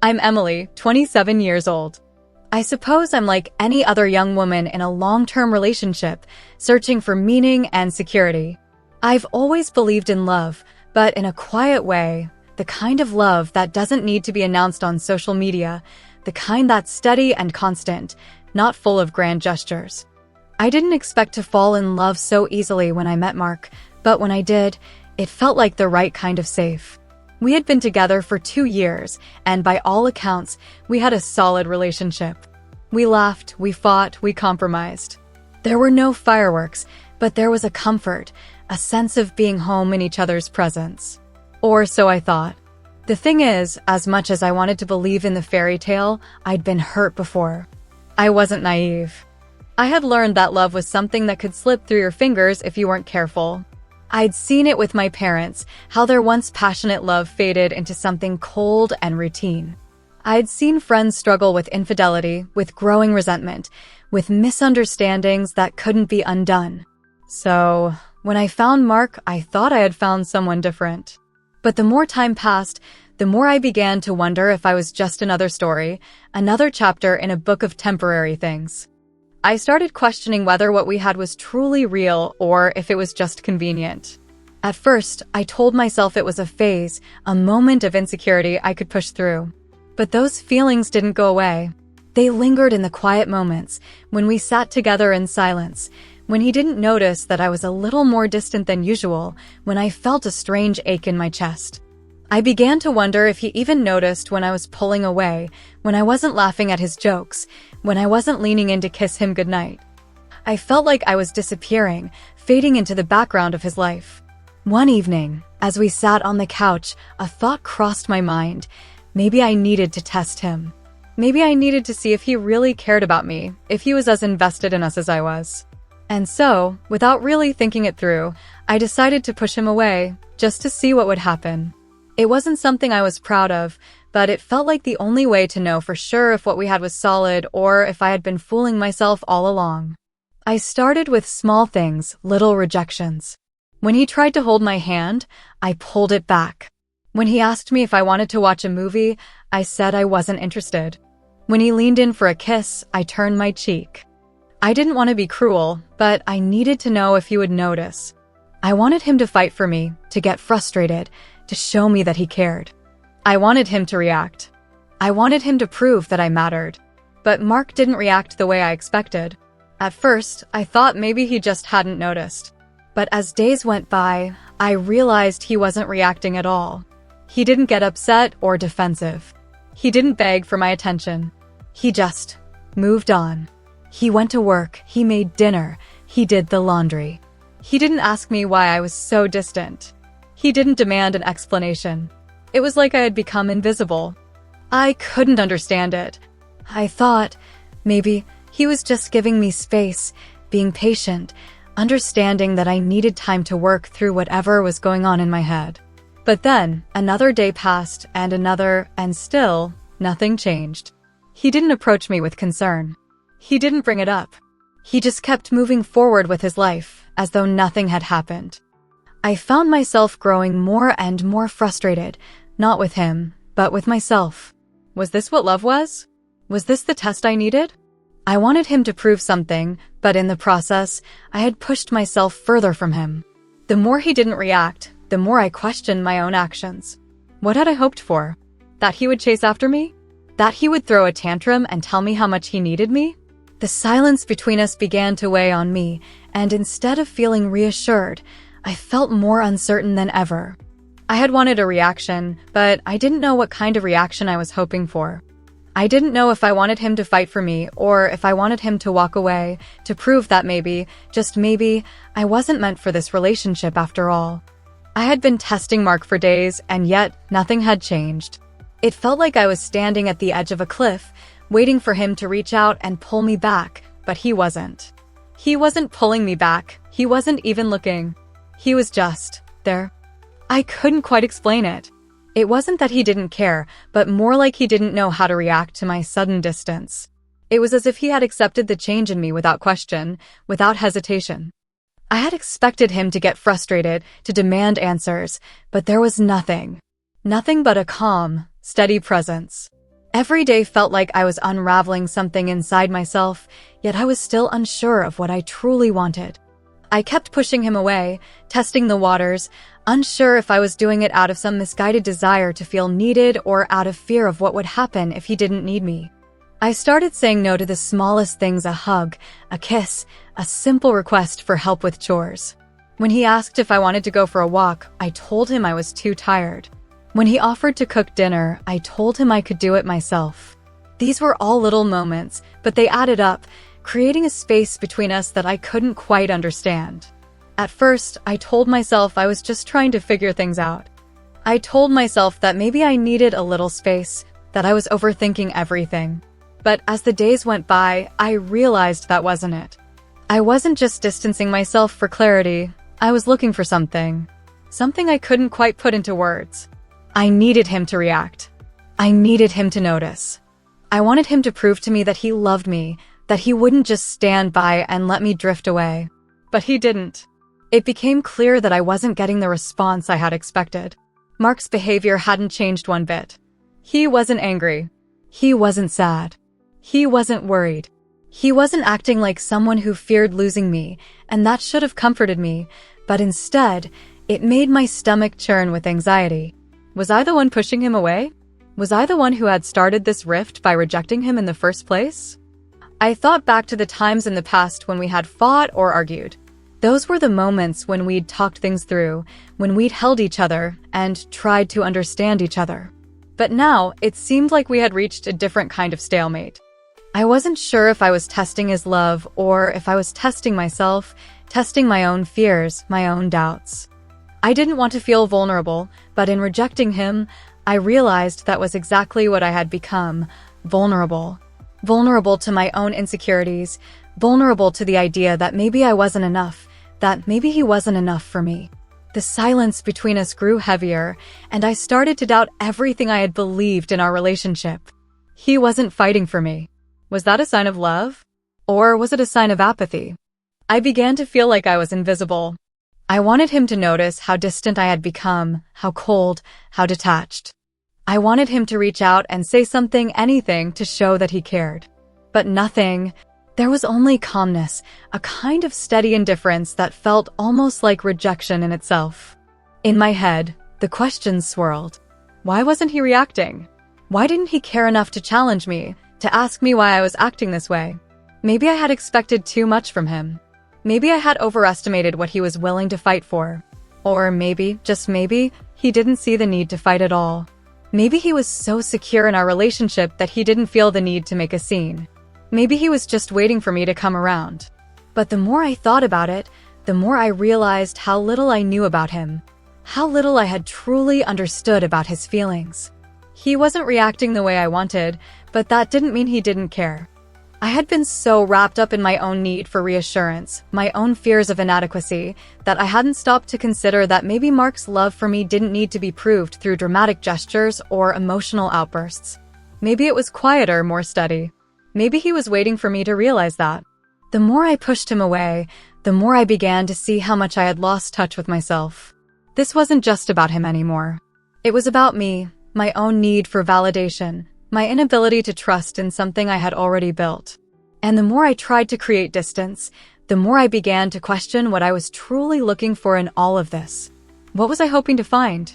I'm Emily, 27 years old. I suppose I'm like any other young woman in a long-term relationship, searching for meaning and security. I've always believed in love, but in a quiet way, the kind of love that doesn't need to be announced on social media, the kind that's steady and constant, not full of grand gestures. I didn't expect to fall in love so easily when I met Mark, but when I did, it felt like the right kind of safe. We had been together for 2 years, and by all accounts, we had a solid relationship. We laughed, we fought, we compromised. There were no fireworks, but there was a comfort, a sense of being home in each other's presence. Or so I thought. The thing is, as much as I wanted to believe in the fairy tale, I'd been hurt before. I wasn't naive. I had learned that love was something that could slip through your fingers if you weren't careful. I'd seen it with my parents, how their once passionate love faded into something cold and routine. I'd seen friends struggle with infidelity, with growing resentment, with misunderstandings that couldn't be undone. So, when I found Mark, I thought I had found someone different. But the more time passed, the more I began to wonder if I was just another story, another chapter in a book of temporary things. I started questioning whether what we had was truly real or if it was just convenient. At first, I told myself it was a phase, a moment of insecurity I could push through. But those feelings didn't go away. They lingered in the quiet moments, when we sat together in silence, when he didn't notice that I was a little more distant than usual, when I felt a strange ache in my chest. I began to wonder if he even noticed when I was pulling away, when I wasn't laughing at his jokes, when I wasn't leaning in to kiss him goodnight. I felt like I was disappearing, fading into the background of his life. One evening, as we sat on the couch, a thought crossed my mind. Maybe I needed to test him. Maybe I needed to see if he really cared about me, if he was as invested in us as I was. And so, without really thinking it through, I decided to push him away, just to see what would happen. It wasn't something I was proud of, but it felt like the only way to know for sure if what we had was solid or if I had been fooling myself all along. I started with small things, little rejections. When he tried to hold my hand, I pulled it back. When he asked me if I wanted to watch a movie, I said I wasn't interested. When he leaned in for a kiss, I turned my cheek. I didn't want to be cruel, but I needed to know if he would notice. I wanted him to fight for me, to get frustrated, to show me that he cared. I wanted him to react. I wanted him to prove that I mattered. But Mark didn't react the way I expected. At first, I thought maybe he just hadn't noticed. But as days went by, I realized he wasn't reacting at all. He didn't get upset or defensive. He didn't beg for my attention. He just moved on. He went to work, he made dinner, he did the laundry. He didn't ask me why I was so distant. He didn't demand an explanation. It was like I had become invisible. I couldn't understand it. I thought, maybe he was just giving me space, being patient, understanding that I needed time to work through whatever was going on in my head. But then, another day passed, and another, and still, nothing changed. He didn't approach me with concern. He didn't bring it up. He just kept moving forward with his life, as though nothing had happened. I found myself growing more and more frustrated, not with him, but with myself. Was this what love was? Was this the test I needed? I wanted him to prove something, but in the process, I had pushed myself further from him. The more he didn't react, the more I questioned my own actions. What had I hoped for? That he would chase after me? That he would throw a tantrum and tell me how much he needed me? The silence between us began to weigh on me, and instead of feeling reassured, I felt more uncertain than ever. I had wanted a reaction, but I didn't know what kind of reaction I was hoping for. I didn't know if I wanted him to fight for me or if I wanted him to walk away, to prove that maybe, just maybe, I wasn't meant for this relationship after all. I had been testing Mark for days, and yet nothing had changed. It felt like I was standing at the edge of a cliff, waiting for him to reach out and pull me back, but he wasn't. He wasn't pulling me back. He wasn't even looking. He was just there. I couldn't quite explain it. It wasn't that he didn't care, but more like he didn't know how to react to my sudden distance. It was as if he had accepted the change in me without question, without hesitation. I had expected him to get frustrated, to demand answers, but there was nothing. Nothing but a calm, steady presence. Every day felt like I was unraveling something inside myself, yet I was still unsure of what I truly wanted. I kept pushing him away, testing the waters, unsure if I was doing it out of some misguided desire to feel needed or out of fear of what would happen if he didn't need me. I started saying no to the smallest things: a hug, a kiss, a simple request for help with chores. When he asked if I wanted to go for a walk, I told him I was too tired. When he offered to cook dinner, I told him I could do it myself. These were all little moments, but they added up, creating a space between us that I couldn't quite understand. At first, I told myself I was just trying to figure things out. I told myself that maybe I needed a little space, that I was overthinking everything. But as the days went by, I realized that wasn't it. I wasn't just distancing myself for clarity. I was looking for something I couldn't quite put into words. I needed him to react. I needed him to notice. I wanted him to prove to me that he loved me, that he wouldn't just stand by and let me drift away. But he didn't. It became clear that I wasn't getting the response I had expected. Mark's behavior hadn't changed one bit. He wasn't angry. He wasn't sad. He wasn't worried. He wasn't acting like someone who feared losing me, and that should have comforted me, but instead, it made my stomach churn with anxiety. Was I the one pushing him away? Was I the one who had started this rift by rejecting him in the first place? I thought back to the times in the past when we had fought or argued. Those were the moments when we'd talked things through, when we'd held each other and tried to understand each other. But now, it seemed like we had reached a different kind of stalemate. I wasn't sure if I was testing his love or if I was testing myself, testing my own fears, my own doubts. I didn't want to feel vulnerable, but in rejecting him, I realized that was exactly what I had become: vulnerable. Vulnerable to my own insecurities, vulnerable to the idea that maybe I wasn't enough, that maybe he wasn't enough for me. The silence between us grew heavier, and I started to doubt everything I had believed in our relationship. He wasn't fighting for me. Was that a sign of love? Or was it a sign of apathy? I began to feel like I was invisible. I wanted him to notice how distant I had become, how cold, how detached. I wanted him to reach out and say something, anything, to show that he cared. But nothing. There was only calmness, a kind of steady indifference that felt almost like rejection in itself. In my head, the questions swirled. Why wasn't he reacting? Why didn't he care enough to challenge me, to ask me why I was acting this way? Maybe I had expected too much from him. Maybe I had overestimated what he was willing to fight for. Or maybe, just maybe, he didn't see the need to fight at all. Maybe he was so secure in our relationship that he didn't feel the need to make a scene. Maybe he was just waiting for me to come around. But the more I thought about it, the more I realized how little I knew about him. How little I had truly understood about his feelings. He wasn't reacting the way I wanted, but that didn't mean he didn't care. I had been so wrapped up in my own need for reassurance, my own fears of inadequacy, that I hadn't stopped to consider that maybe Mark's love for me didn't need to be proved through dramatic gestures or emotional outbursts. Maybe it was quieter, more steady. Maybe he was waiting for me to realize that. The more I pushed him away, the more I began to see how much I had lost touch with myself. This wasn't just about him anymore. It was about me, my own need for validation, my inability to trust in something I had already built. And the more I tried to create distance, the more I began to question what I was truly looking for in all of this. What was I hoping to find?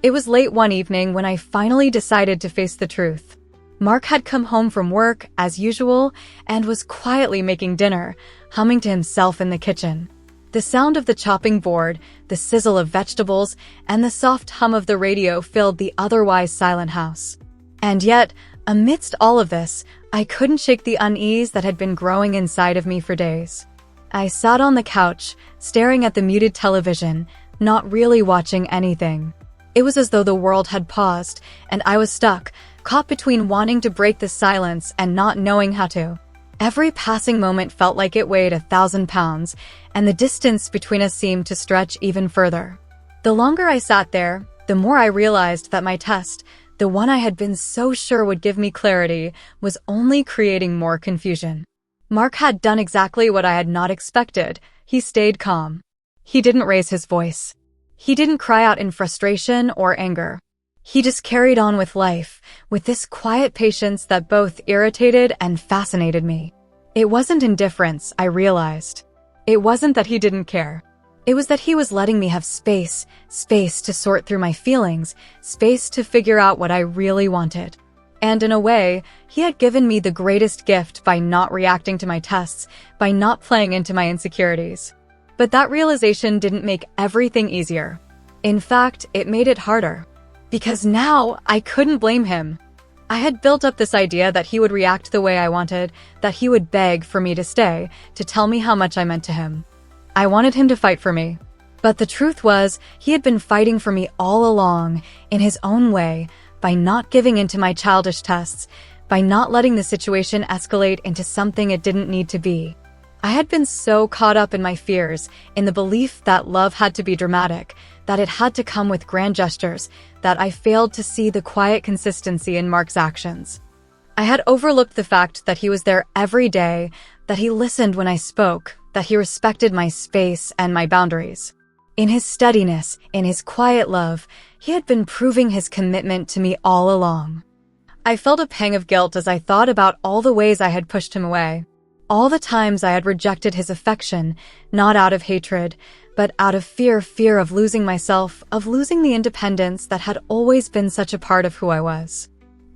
It was late one evening when I finally decided to face the truth. Mark had come home from work, as usual, and was quietly making dinner, humming to himself in the kitchen. The sound of the chopping board, the sizzle of vegetables, and the soft hum of the radio filled the otherwise silent house. And yet, amidst all of this, I couldn't shake the unease that had been growing inside of me for days. I sat on the couch, staring at the muted television, not really watching anything. It was as though the world had paused, and I was stuck, caught between wanting to break the silence and not knowing how to. Every passing moment felt like it weighed 1,000 pounds, and the distance between us seemed to stretch even further. The longer I sat there, the more I realized that my test, the one I had been so sure would give me clarity, was only creating more confusion. Mark had done exactly what I had not expected. He stayed calm. He didn't raise his voice. He didn't cry out in frustration or anger. He just carried on with life, with this quiet patience that both irritated and fascinated me. It wasn't indifference, I realized. It wasn't that he didn't care. It was that he was letting me have space to sort through my feelings, space to figure out what I really wanted. And in a way, he had given me the greatest gift by not reacting to my tests, by not playing into my insecurities. But that realization didn't make everything easier. In fact, it made it harder. Because now, I couldn't blame him. I had built up this idea that he would react the way I wanted, that he would beg for me to stay, to tell me how much I meant to him. I wanted him to fight for me. But the truth was, he had been fighting for me all along, in his own way, by not giving in to my childish tests, by not letting the situation escalate into something it didn't need to be. I had been so caught up in my fears, in the belief that love had to be dramatic, that it had to come with grand gestures, that I failed to see the quiet consistency in Mark's actions. I had overlooked the fact that he was there every day, that he listened when I spoke, that he respected my space and my boundaries. In his steadiness, in his quiet love, he had been proving his commitment to me all along. I felt a pang of guilt as I thought about all the ways I had pushed him away. All the times I had rejected his affection, not out of hatred, but out of fear of losing myself, of losing the independence that had always been such a part of who I was.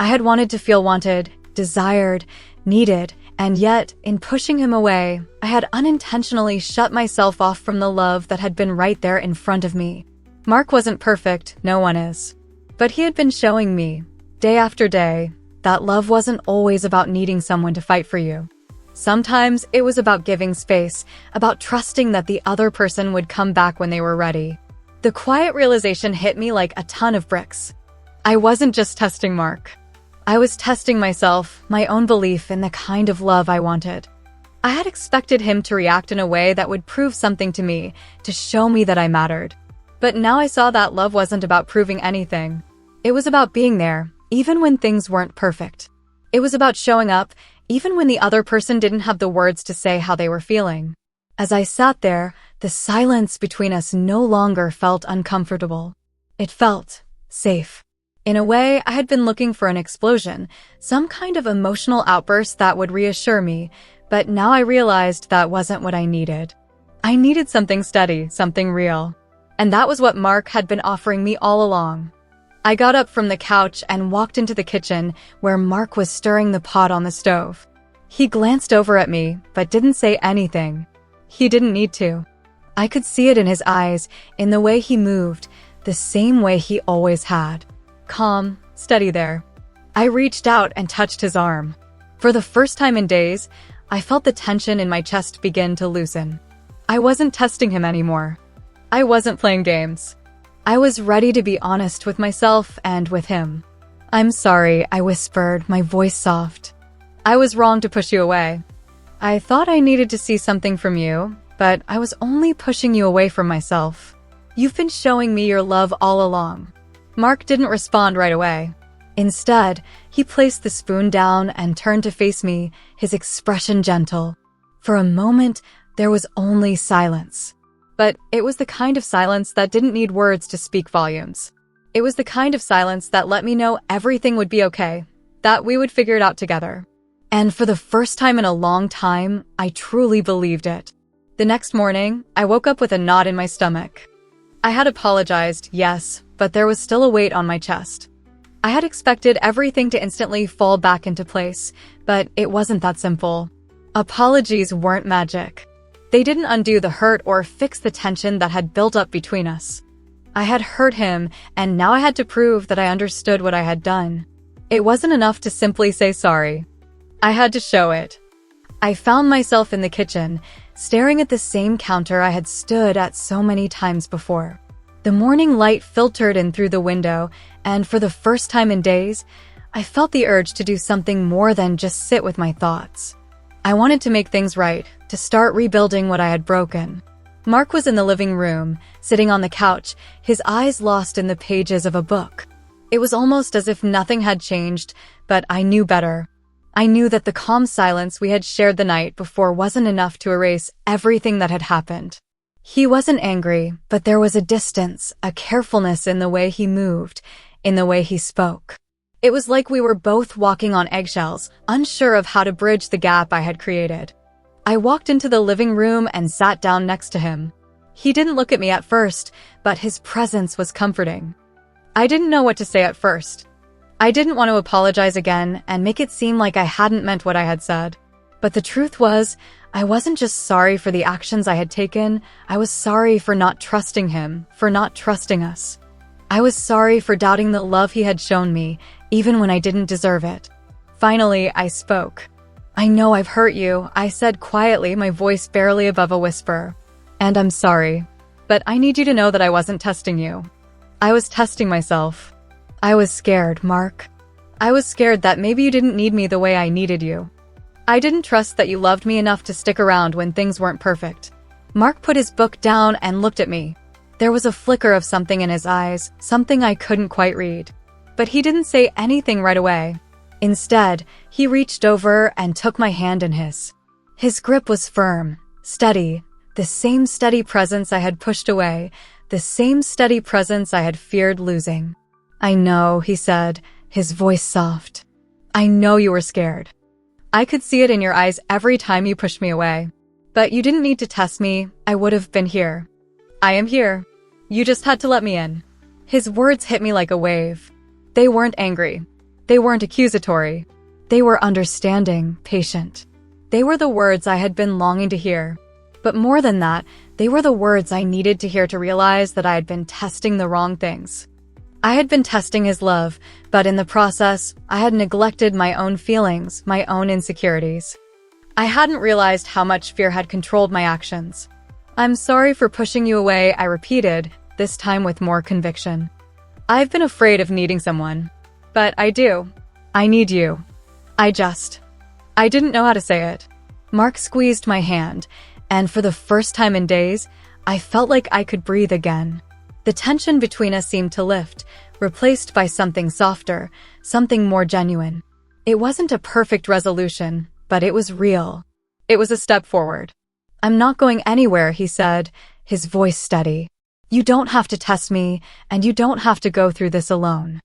I had wanted to feel wanted, desired, needed, and yet, in pushing him away, I had unintentionally shut myself off from the love that had been right there in front of me. Mark wasn't perfect, no one is. But he had been showing me, day after day, that love wasn't always about needing someone to fight for you. Sometimes it was about giving space, about trusting that the other person would come back when they were ready. The quiet realization hit me like a ton of bricks. I wasn't just testing Mark. I was testing myself, my own belief in the kind of love I wanted. I had expected him to react in a way that would prove something to me, to show me that I mattered. But now I saw that love wasn't about proving anything. It was about being there, even when things weren't perfect. It was about showing up, even when the other person didn't have the words to say how they were feeling. As I sat there, the silence between us no longer felt uncomfortable. It felt safe. In a way, I had been looking for an explosion, some kind of emotional outburst that would reassure me, but now I realized that wasn't what I needed. I needed something steady, something real. And that was what Mark had been offering me all along. I got up from the couch and walked into the kitchen, where Mark was stirring the pot on the stove. He glanced over at me, but didn't say anything. He didn't need to. I could see it in his eyes, in the way he moved, the same way he always had. Calm, steady there. I reached out and touched his arm. For the first time in days, I felt the tension in my chest begin to loosen. I wasn't testing him anymore. I wasn't playing games. I was ready to be honest with myself and with him. "I'm sorry," I whispered, my voice soft. "I was wrong to push you away. I thought I needed to see something from you, but I was only pushing you away from myself. You've been showing me your love all along." Mark didn't respond right away. Instead, he placed the spoon down and turned to face me, his expression gentle. For a moment, there was only silence. But it was the kind of silence that didn't need words to speak volumes. It was the kind of silence that let me know everything would be okay, that we would figure it out together. And for the first time in a long time, I truly believed it. The next morning, I woke up with a knot in my stomach. I had apologized, yes, but there was still a weight on my chest. I had expected everything to instantly fall back into place, but it wasn't that simple. Apologies weren't magic. They didn't undo the hurt or fix the tension that had built up between us. I had hurt him, and now I had to prove that I understood what I had done. It wasn't enough to simply say sorry. I had to show it. I found myself in the kitchen, staring at the same counter I had stood at so many times before. The morning light filtered in through the window, and for the first time in days, I felt the urge to do something more than just sit with my thoughts. I wanted to make things right, to start rebuilding what I had broken. Mark was in the living room, sitting on the couch, his eyes lost in the pages of a book. It was almost as if nothing had changed, but I knew better. I knew that the calm silence we had shared the night before wasn't enough to erase everything that had happened. He wasn't angry, but there was a distance, a carefulness in the way he moved, in the way he spoke. It was like we were both walking on eggshells, unsure of how to bridge the gap I had created. I walked into the living room and sat down next to him. He didn't look at me at first, but his presence was comforting. I didn't know what to say at first. I didn't want to apologize again and make it seem like I hadn't meant what I had said. But the truth was, I wasn't just sorry for the actions I had taken, I was sorry for not trusting him, for not trusting us. I was sorry for doubting the love he had shown me, even when I didn't deserve it. Finally, I spoke. "I know I've hurt you," I said quietly, my voice barely above a whisper. "And I'm sorry. But I need you to know that I wasn't testing you. I was testing myself. I was scared, Mark. I was scared that maybe you didn't need me the way I needed you. I didn't trust that you loved me enough to stick around when things weren't perfect." Mark put his book down and looked at me. There was a flicker of something in his eyes, something I couldn't quite read. But he didn't say anything right away. Instead, he reached over and took my hand in his. His grip was firm, steady, the same steady presence I had pushed away, the same steady presence I had feared losing. "I know," he said, his voice soft. "I know you were scared. I could see it in your eyes every time you pushed me away. But you didn't need to test me. I would have been here. I am here. You just had to let me in." His words hit me like a wave. They weren't angry. They weren't accusatory. They were understanding, patient. They were the words I had been longing to hear. But more than that, they were the words I needed to hear to realize that I had been testing the wrong things. I had been testing his love, but in the process, I had neglected my own feelings, my own insecurities. I hadn't realized how much fear had controlled my actions. "I'm sorry for pushing you away," I repeated, this time with more conviction. "I've been afraid of needing someone. But I do. I need you. I didn't know how to say it." Mark squeezed my hand, and for the first time in days, I felt like I could breathe again. The tension between us seemed to lift, replaced by something softer, something more genuine. It wasn't a perfect resolution, but it was real. It was a step forward. "I'm not going anywhere," he said, his voice steady. "You don't have to test me, and you don't have to go through this alone.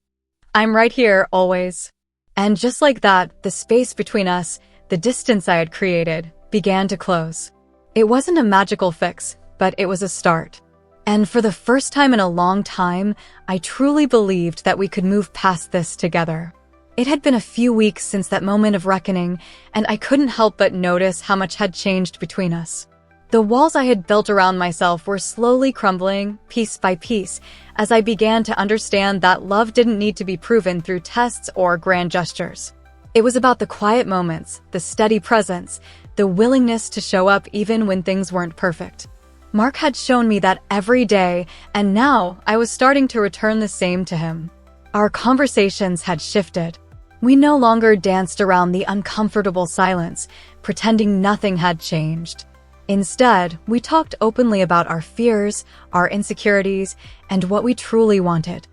I'm right here, always." And just like that, the space between us, the distance I had created, began to close. It wasn't a magical fix, but it was a start. And for the first time in a long time, I truly believed that we could move past this together. It had been a few weeks since that moment of reckoning, and I couldn't help but notice how much had changed between us. The walls I had built around myself were slowly crumbling, piece by piece, as I began to understand that love didn't need to be proven through tests or grand gestures. It was about the quiet moments, the steady presence, the willingness to show up even when things weren't perfect. Mark had shown me that every day, and now I was starting to return the same to him. Our conversations had shifted. We no longer danced around the uncomfortable silence, pretending nothing had changed. Instead, we talked openly about our fears, our insecurities, and what we truly wanted.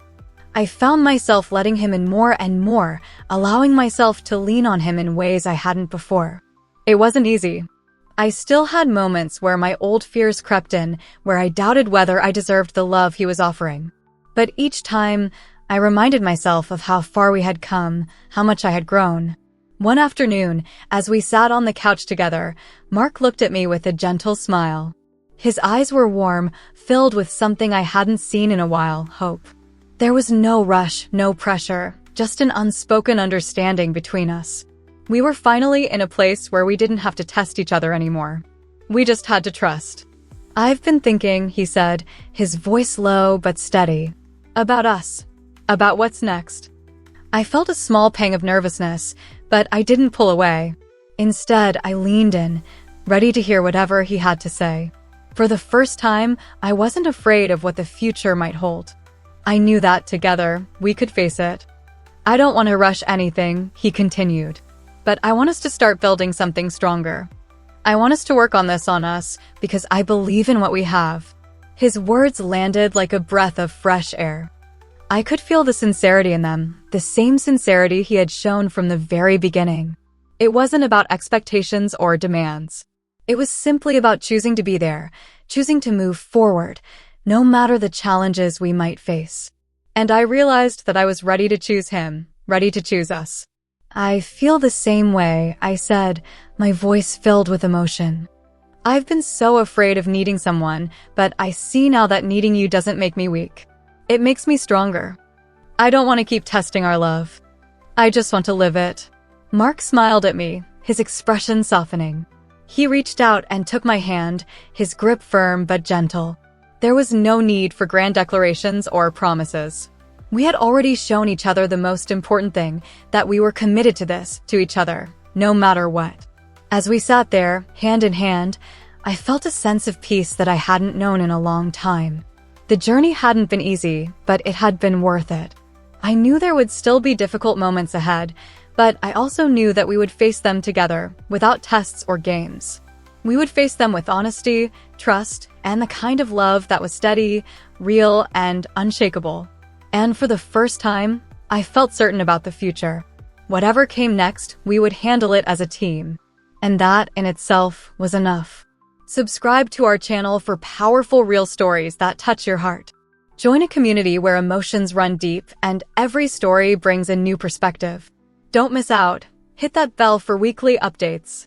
I found myself letting him in more and more, allowing myself to lean on him in ways I hadn't before. It wasn't easy. I still had moments where my old fears crept in, where I doubted whether I deserved the love he was offering. But each time, I reminded myself of how far we had come, how much I had grown. One afternoon, as we sat on the couch together, Mark looked at me with a gentle smile. His eyes were warm, filled with something I hadn't seen in a while, hope. There was no rush, no pressure, just an unspoken understanding between us. We were finally in a place where we didn't have to test each other anymore. We just had to trust. "I've been thinking," he said, his voice low but steady, "about us, about what's next." I felt a small pang of nervousness, but I didn't pull away. Instead, I leaned in, ready to hear whatever he had to say. For the first time, I wasn't afraid of what the future might hold. I knew that together, we could face it. "I don't want to rush anything," he continued. "But I want us to start building something stronger. I want us to work on this on us, because I believe in what we have." His words landed like a breath of fresh air. I could feel the sincerity in them, the same sincerity he had shown from the very beginning. It wasn't about expectations or demands. It was simply about choosing to be there, choosing to move forward, no matter the challenges we might face. And I realized that I was ready to choose him, ready to choose us. I feel the same way, I said, my voice filled with emotion. I've been so afraid of needing someone, but I see now that needing you doesn't make me weak. It makes me stronger. I don't want to keep testing our love. I just want to live it. Mark smiled at me, his expression softening. He reached out and took my hand, his grip firm but gentle. There was no need for grand declarations or promises. We had already shown each other the most important thing, that we were committed to this, to each other, no matter what. As we sat there, hand in hand, I felt a sense of peace that I hadn't known in a long time. The journey hadn't been easy, but it had been worth it. I knew there would still be difficult moments ahead, but I also knew that we would face them together, without tests or games. We would face them with honesty, trust, and the kind of love that was steady, real, and unshakable. And for the first time, I felt certain about the future. Whatever came next, we would handle it as a team. And that, in itself, was enough. Subscribe to our channel for powerful real stories that touch your heart. Join a community where emotions run deep and every story brings a new perspective. Don't miss out. Hit that bell for weekly updates.